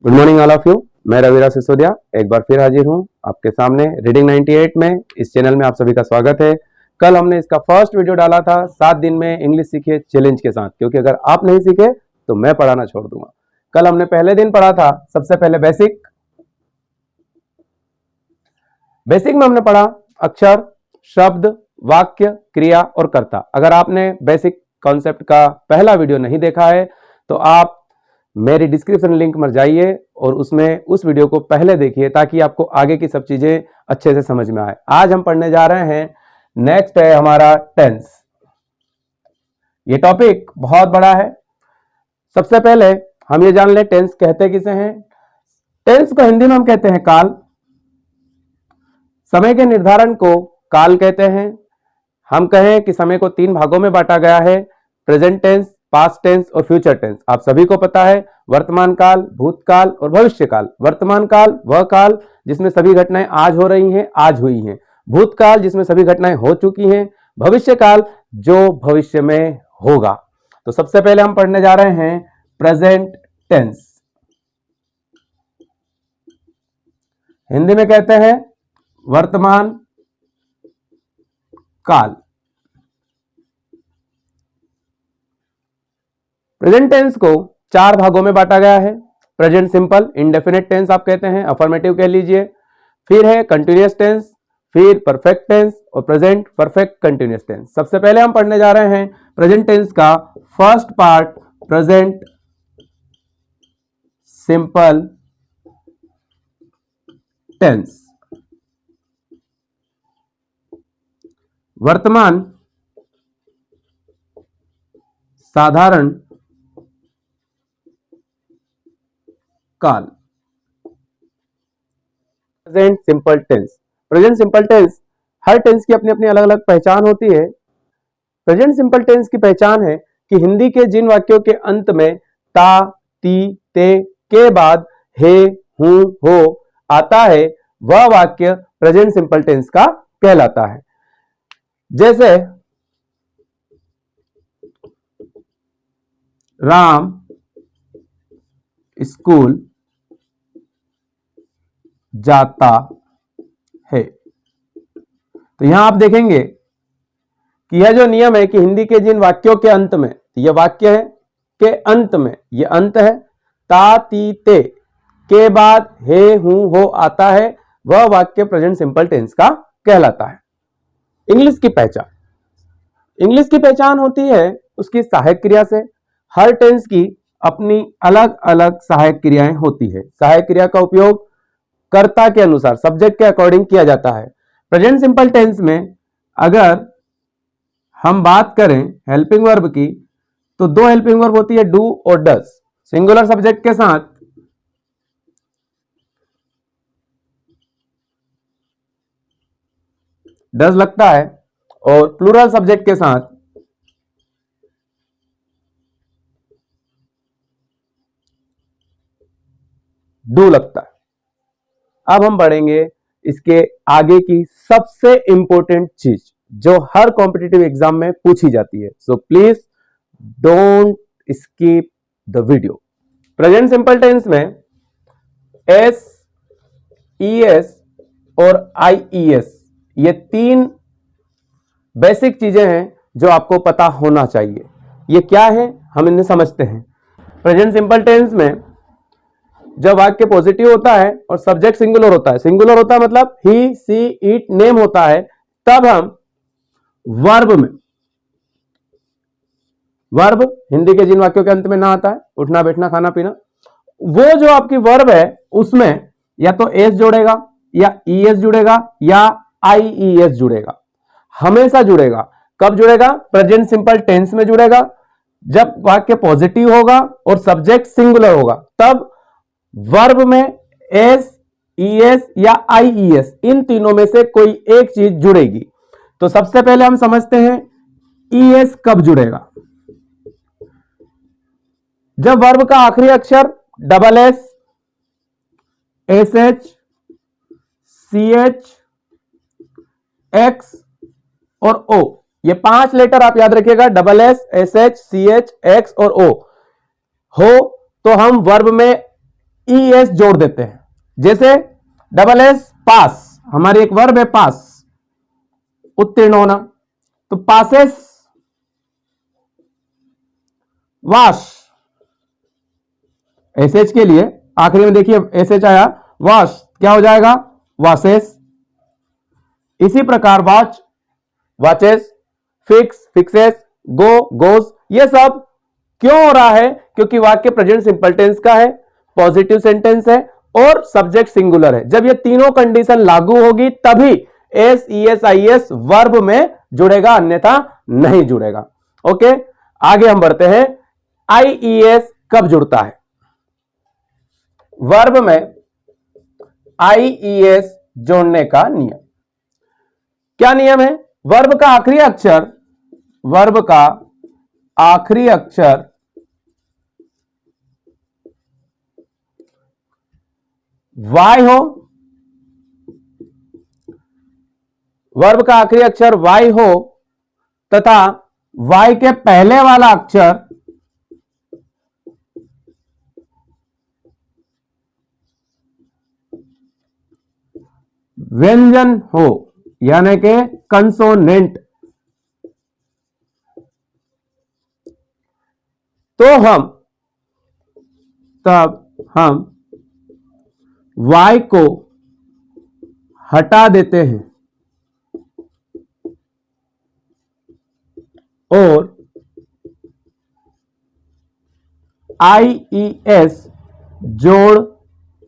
Good morning all of you. मैं रविराज सिसोदिया एक बार फिर हाजिर हूं आपके सामने रीडिंग 98 में। इस चैनल में आप सभी का स्वागत है। कल हमने इसका फर्स्ट वीडियो डाला था 7 दिन में इंग्लिश सीखिए चैलेंज के साथ, क्योंकि अगर आप नहीं सीखे तो मैं पढ़ाना छोड़ दूंगा। कल हमने पहले दिन पढ़ा था सबसे पहले बेसिक में हमने पढ़ा अक्षर, शब्द, वाक्य, क्रिया और कर्ता। अगर आपने बेसिक कॉन्सेप्ट का पहला वीडियो नहीं देखा है तो आप मेरी डिस्क्रिप्शन लिंक में जाइए और उसमें उस वीडियो को पहले देखिए ताकि आपको आगे की सब चीजें अच्छे से समझ में आए। आज हम पढ़ने जा रहे हैं, नेक्स्ट है हमारा टेंस। ये टॉपिक बहुत बड़ा है। सबसे पहले हम ये जान लें टेंस कहते किसे हैं। टेंस को हिंदी में हम कहते हैं काल। समय के निर्धारण को काल कहते हैं। हम कहें कि समय को 3 भागों में बांटा गया है, प्रेजेंट टेंस, पास्ट टेंस और फ्यूचर टेंस। आप सभी को पता है वर्तमान काल, भूतकाल और भविष्य काल। वर्तमान काल वह काल जिसमें सभी घटनाएं आज हो रही हैं, आज हुई हैं। भूतकाल जिसमें सभी घटनाएं हो चुकी हैं। भविष्य काल जो भविष्य में होगा। तो सबसे पहले हम पढ़ने जा रहे हैं प्रेजेंट टेंस। हिंदी में कहते हैं वर्तमान काल। प्रेजेंट टेंस को 4 भागों में बांटा गया है। प्रेजेंट सिंपल, इंडेफिनिट टेंस आप कहते हैं, अफर्मेटिव कह लीजिए। फिर है कंटिन्यूअस टेंस, फिर परफेक्ट टेंस और प्रेजेंट परफेक्ट कंटिन्यूअस टेंस। सबसे पहले हम पढ़ने जा रहे हैं प्रेजेंट टेंस का first part, present simple tense. वर्तमान साधारण काल, present simple tense. Present simple tense, हर टेंस की अपनी अपनी अलग अलग पहचान होती है। प्रेजेंट सिंपल टेंस की पहचान है कि हिंदी के जिन वाक्यों के अंत में ता, ती, ते के बाद हे, हूं, हो आता है वह वाक्य प्रेजेंट सिंपल टेंस का कहलाता है। जैसे राम स्कूल जाता है। तो यहां आप देखेंगे कि यह जो नियम है कि हिंदी के जिन वाक्यों के अंत में, यह वाक्य है के अंत में, यह अंत है, ता, ती, ते के बाद हे, हूं, हो आता है वह वाक्य प्रेजेंट सिंपल टेंस का कहलाता है। इंग्लिश की पहचान, इंग्लिश की पहचान होती है उसकी सहायक क्रिया से। हर टेंस की अपनी अलग अलग सहायक क्रियाएं होती है। सहायक क्रिया का उपयोग कर्ता के अनुसार, सब्जेक्ट के अकॉर्डिंग किया जाता है। प्रेजेंट सिंपल टेंस में अगर हम बात करें हेल्पिंग वर्ब की तो 2 हेल्पिंग वर्ब होती है, डू और डज। सिंगुलर सब्जेक्ट के साथ डज लगता है और प्लूरल सब्जेक्ट के साथ डू लगता है। अब हम बढ़ेंगे इसके आगे की सबसे इंपॉर्टेंट चीज जो हर कॉम्पिटिटिव एग्जाम में पूछी जाती है। So please don't skip the video. Present simple tense में एस, ईएस और आईईएस ये 3 बेसिक चीजें हैं जो आपको पता होना चाहिए। ये क्या है हम इन्हें समझते हैं। प्रेजेंट सिंपल टेंस में जब वाक्य पॉजिटिव होता है और सब्जेक्ट सिंगुलर होता है, सिंगुलर होता है मतलब ही, सी, इट, नेम होता है, तब हम वर्ब में, वर्ब हिंदी के जिन वाक्यों के अंत में ना आता है, उठना, बैठना, खाना, पीना, वो जो आपकी वर्ब है उसमें या तो एस जुड़ेगा या ईएस जुड़ेगा या आईईएस जुड़ेगा, हमेशा जुड़ेगा। कब जुड़ेगा? प्रेजेंट सिंपल टेंस में जुड़ेगा जब वाक्य पॉजिटिव होगा और सब्जेक्ट सिंगुलर होगा, तब वर्ब में एस, ईएस या आईईएस इन तीनों में से कोई एक चीज जुड़ेगी। तो सबसे पहले हम समझते हैं ईएस कब जुड़ेगा। जब वर्ब का आखिरी अक्षर double S, S H, C H, X और ओ, ये 5 लेटर आप याद रखिएगा, double S H, C H, X और ओ हो, तो हम वर्ब में ई एस जोड़ देते हैं। जैसे डबल एस पास, हमारी एक वर्ब है पास, उत्तीर्ण होना, तो पासेस वाश, एस एच के लिए आखिरी में देखिए एस एच आया, वाश क्या हो जाएगा, वासेस। इसी प्रकार वॉच, वॉचेस, फिक्स, फिक्सेस, गो, गोस, ये सब क्यों हो रहा है, क्योंकि वाक्य प्रेजेंट सिंपल टेंस का है, पॉजिटिव सेंटेंस है और सब्जेक्ट सिंगुलर है। जब ये तीनों कंडीशन लागू होगी तभी S E S I S verb में जुड़ेगा, अन्यथा नहीं जुड़ेगा। ओके, आगे हम बढ़ते हैं। आई ई एस कब जुड़ता है? वर्ब में आई ई एस जोड़ने का नियम क्या नियम है? वर्ब का आखिरी अक्षर, वर्ब का आखिरी अक्षर वाई हो, वर्ब का आखिरी अक्षर वाई हो तथा वाई के पहले वाला अक्षर व्यंजन हो, यानी कि कंसोनेंट, तो हम y को हटा देते हैं और आई ई एस जोड़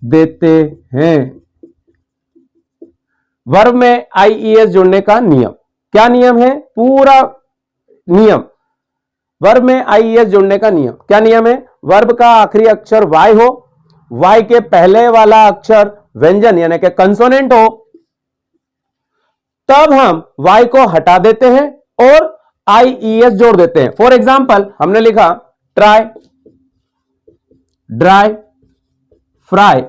देते हैं। वर्ब में आई ई एस जोड़ने का नियम क्या नियम है? पूरा नियम, वर्ब में आई ई एस जोड़ने का नियम क्या नियम है? वर्ब का आखिरी अक्षर वाई हो, वाई के पहले वाला अक्षर व्यंजन यानी कि कंसोनेंट हो, तब हम वाई को हटा देते हैं और आई ई एस जोड़ देते हैं। फॉर एग्जाम्पल हमने लिखा ट्राई, ड्राई, फ्राई,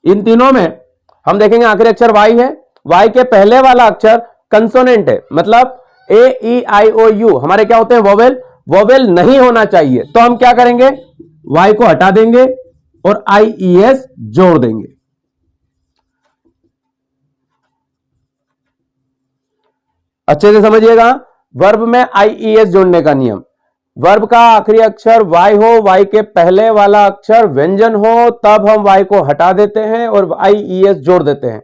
इन तीनों में हम देखेंगे आखिरी अक्षर वाई है, वाई के पहले वाला अक्षर कंसोनेंट है, मतलब ए ई आई ओ यू हमारे क्या होते हैं? वोवेल, वोवेल नहीं होना चाहिए, तो हम क्या करेंगे? वाई को हटा देंगे और आई ई एस जोड़ देंगे। अच्छे से समझिएगा, वर्ब में आई ई एस जोड़ने का नियम, वर्ब का आखिरी अक्षर वाई हो, वाई के पहले वाला अक्षर व्यंजन हो, तब हम वाई को हटा देते हैं और आई ई एस जोड़ देते हैं।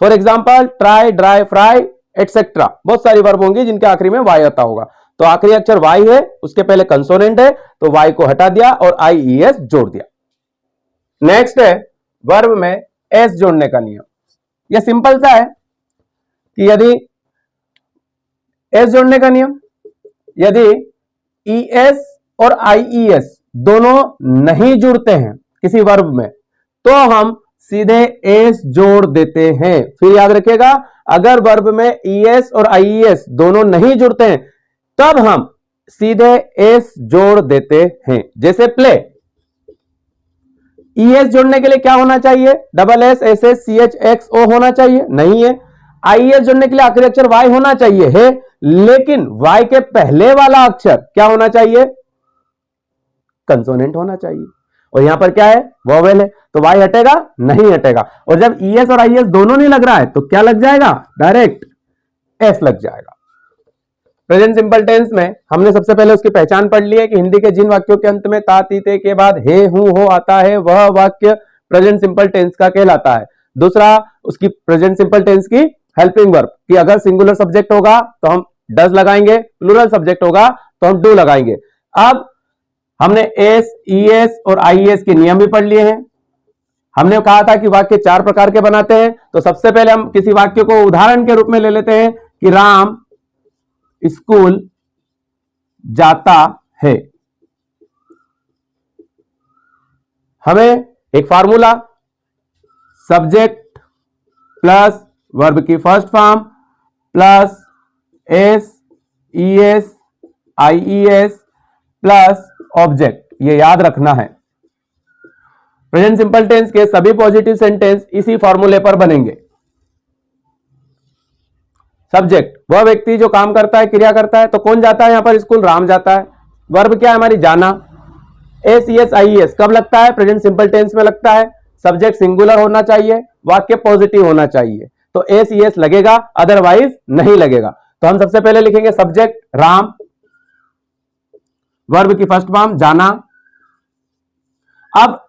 For example try, dry, fry etcetera, बहुत सारी वर्ब होंगी जिनके आखिरी में वाई आता होगा, तो आखिरी अक्षर वाई है, उसके पहले कंसोनेंट है, तो वाई को हटा दिया और आई ई एस जोड़ दिया। नेक्स्ट है वर्ब में एस जोड़ने का नियम। यह सिंपल सा है कि यदि एस जोड़ने का नियम, यदि ई एस और आई ई एस दोनों नहीं जुड़ते हैं किसी वर्ब में, तो हम सीधे एस जोड़ देते हैं। फिर याद रखिएगा, अगर वर्ब में ई एस और आई ई एस दोनों नहीं जुड़ते हैं तब हम सीधे एस जोड़ देते हैं। जैसे प्ले, ई एस जोड़ने के लिए क्या होना चाहिए? Double S, S S, C H, X O होना चाहिए, नहीं है। आई एस जोड़ने के लिए आखिरी अक्षर वाई होना चाहिए, है, लेकिन वाई के पहले वाला अक्षर क्या होना चाहिए? कंसोनेंट होना चाहिए, और यहां पर क्या है? वोवेल है, तो वाई हटेगा? नहीं हटेगा। और जब ई एस और आई एस दोनों नहीं लग रहा है तो क्या लग जाएगा? डायरेक्ट एस लग जाएगा। प्रेजेंट सिंपल टेंस में हमने सबसे पहले उसकी पहचान पढ़ ली है कि हिंदी के जिन वाक्यों के अंत में ता, ती, ते के बाद हे, हूं, हो आता है, वह वाक्य प्रेजेंट सिंपल टेंस का कहलाता है। दूसरा, उसकी प्रेजेंट सिंपल टेंस की हेल्पिंग वर्ब, कि अगर सिंगुलर सब्जेक्ट होगा तो हम डज लगाएंगे, प्लूरल सब्जेक्ट होगा तो हम डू लगाएंगे। अब हमने एस, ई एस और आई एस के नियम भी पढ़ लिए हैं। हमने कहा था कि वाक्य 4 प्रकार के बनाते हैं, तो सबसे पहले हम किसी वाक्य को उदाहरण के रूप में ले लेते हैं कि राम स्कूल जाता है। हमें एक फार्मूला, सब्जेक्ट प्लस वर्ब की first form plus S, E S, I E S plus object, ये याद रखना है। प्रेजेंट सिंपल टेंस के सभी पॉजिटिव सेंटेंस इसी फॉर्मूले पर बनेंगे। सब्जेक्ट वह व्यक्ति जो काम करता है, क्रिया करता है, तो कौन जाता है यहां पर? स्कूल, राम जाता है। वर्ब क्या है हमारी? जाना। ACS कब लगता है? प्रेजेंट सिंपल टेंस में लगता है, सब्जेक्ट सिंगुलर होना चाहिए, वाक्य पॉजिटिव होना चाहिए, तो ACS लगेगा, अदरवाइज नहीं लगेगा। तो हम सबसे पहले लिखेंगे सब्जेक्ट राम, वर्ब की फर्स्ट फॉर्म जाना। अब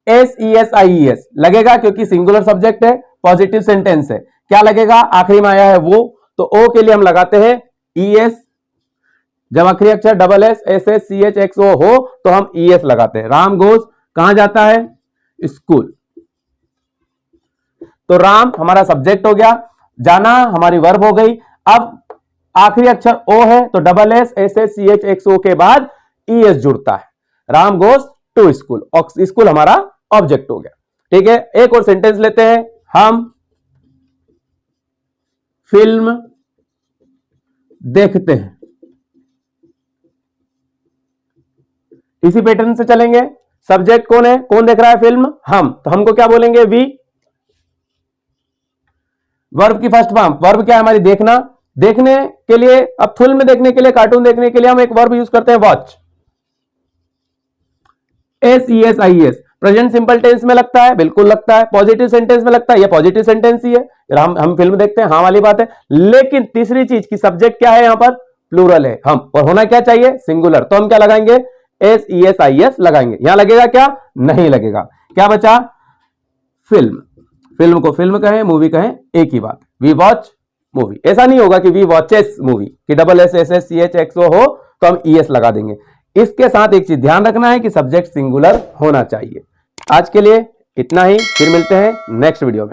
SES लगेगा क्योंकि सिंगुलर सब्जेक्ट है, पॉजिटिव सेंटेंस है। क्या लगेगा? आखिरी में आया है वो, तो ओ के लिए हम लगाते हैं ES। जब आखिरी अक्षर डबल एस SSCHXO हो तो हम ES लगाते हैं। राम गोज कहां जाता है? स्कूल। तो राम हमारा सब्जेक्ट हो गया, जाना हमारी वर्ब हो गई। अब आखिरी अक्षर ओ है तो डबल एस SSCHXO के बाद ES जुड़ता है, Ram goes to school. School हमारा ऑब्जेक्ट हो गया। ठीक है, एक और सेंटेंस लेते हैं, हम फिल्म देखते हैं। इसी पैटर्न से चलेंगे। सब्जेक्ट कौन है? कौन देख रहा है फिल्म? हम, तो हमको क्या बोलेंगे? वी। वर्ब की फर्स्ट फॉर्म, वर्ब क्या है हमारी? देखना। देखने के लिए, अब फिल्म देखने के लिए, कार्टून देखने के लिए हम एक वर्ब यूज करते हैं watch. SESIS present simple tense में लगता है, बिल्कुल लगता है। पॉजिटिव सेंटेंस में लगता है, ये पॉजिटिव सेंटेंस ही है, हम फिल्म देखते हैं, हाँ वाली बात है। लेकिन तीसरी चीज की सब्जेक्ट क्या है? यहां पर प्लूरल है, हम, और होना क्या चाहिए? सिंगुलर। तो हम क्या लगाएंगे? SESIS लगाएंगे। यहां लगेगा क्या? नहीं लगेगा। क्या बचा? फिल्म। फिल्म को फिल्म कहें, मूवी कहें, एक ही बात। We watch movie. ऐसा नहीं होगा कि वी वॉचेस मूवी, कि डबल SSCHXO हो तो हम ES लगा देंगे। इसके साथ एक चीज ध्यान रखना है कि सब्जेक्ट सिंगुलर होना चाहिए। आज के लिए इतना ही, फिर मिलते हैं नेक्स्ट वीडियो में।